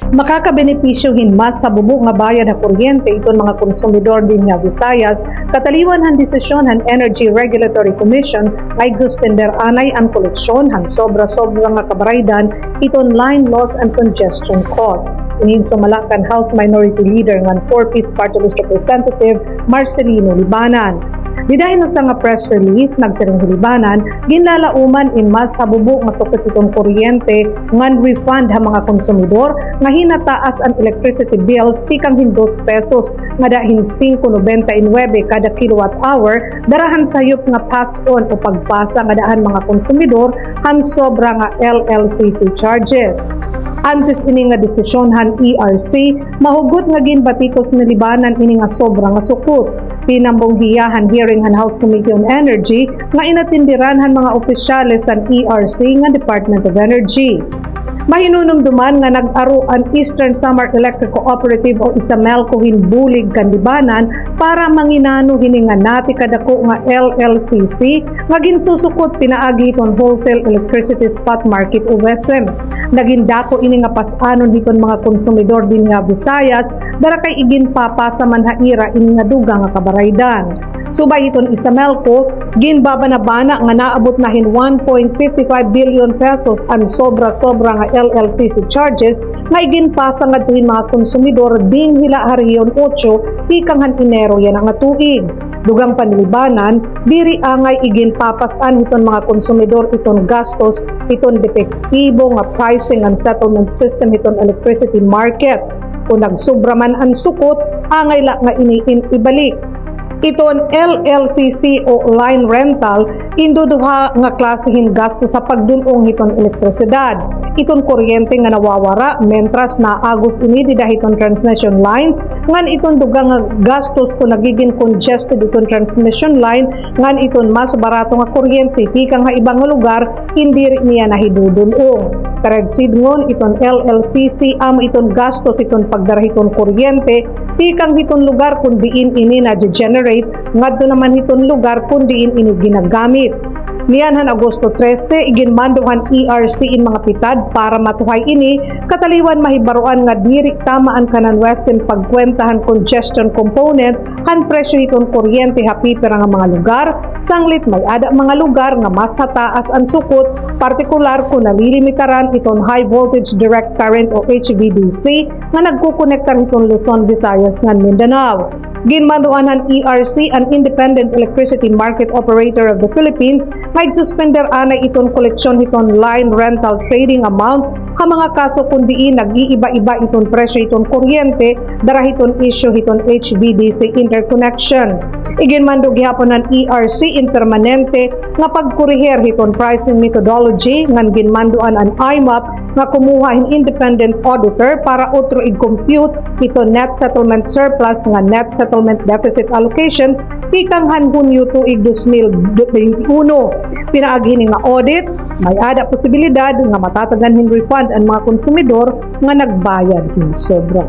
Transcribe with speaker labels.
Speaker 1: Makakabenepisyo hinmas sa bubo nga bayad na kuryente iton mga konsumidor din nga Visayas, kataliwan han desisyon han Energy Regulatory Commission ay suspender anay ang koleksyon han sobra-sobra nga kabaraydan iton line loss and congestion cost. Inihim sa Malacan House Minority Leader ng 4-piece Party List Representative Marcelino Libanan. Didahin sa nga press release nagsiring Libanan, ginlalauman in mas habubo nga sukot itong kuryente ngan refund ha mga konsumidor nga hinataas ang electricity bills tikang 2 pesos nga dahin 5.99 kada kilowatt hour darahan sayop nga pass on o pagpasa nga daan mga konsumidor han sobra nga LLCC charges. Antes ini nga desisyon han ERC, mahugot nga ginbatikos ni Libanan ini nga sobra nga sukot. Pinambong hiyahan hearing han House Committee on Energy nga inatindiran han mga opisyales san ERC nga Department of Energy. Mahinunumduman nga nag-aro ang Eastern Samar Electric Cooperative o Isamelco hinbulig kan Libanan para manginano hini nga nati kadako nga LLCC nga ginsusukot pinaagi iton wholesale electricity spot market o WESM. Naging dako ini nga pas-anon hiton mga konsumidor din nga Visayas dara kay igin papasa man haira ini nga dugang nga kabaraydan. Subay iton Isamelco, ginbabanabana nga naabot nahin 1.55 billion pesos ang sobra-sobra nga LLCC charges nga iginpasa nga tuhin mga konsumidor din hila hariyon 8 ikang han Enero yan ang tuig. Dugang panilibanan, diri angay iginpapasan iton mga konsumidor iton gastos iton depektibo nga pricing and settlement system iton electricity market. Kung nagsubra man ang sukot, angay la nga iniin ibalik. Iton LLCC o line rental, induduha nga klasihin gasto sa pagdulong iton elektrisidad. Iton kuryente nga nawawara, mentras na agos ini didahiton transmission lines, ngan iton dugang nga gastos kung nagiging congested iton transmission line, ngan iton mas barato nga kuryente, pikang nga ibang lugar, hindi niya nahidudulong. Karedsid ngon iton LLCC am iton gastos iton pagdarahiton kuryente, pikang hiton lugar kung diin ini na-generate, ngadto naman hiton lugar kung diin ini ginagamit. Niyan han Agosto 13, iginmanduhan ERC in mga pitad para matuhay ini, kataliwan mahibaruan nga diri tamaan kanan WESM pagkwentahan congestion component han presyo iton kuryente hapi pera nga mga lugar, sanglit may ada mga lugar nga mas hataas ang sukot, partikular kung nalilimitaran iton high voltage direct current o HVDC nga nagkukonektar iton Luzon, Visayas ngan Mindanao. Ginmanduan han ERC ang Independent Electricity Market Operator of the Philippines may suspender anay iton koleksyon iton line rental trading amount ha mga kaso kundiin nag-iiba-iba iton presyo iton kuryente dara iton issue iton HVDC interconnection. Iginmando gihapon ng ERC in permanente nga pagkurihir iton pricing methodology ngan ginmanduan ang IMAP nga kumuha in independent auditor para otro i-compute ito net settlement surplus nga net settlement deficit allocations pikang han Hunyo tuig 2021. Pinaagi ni nga audit, may ada posibilidad nga matatagan hin refund ang mga konsumidor nga nagbayad hin sobra.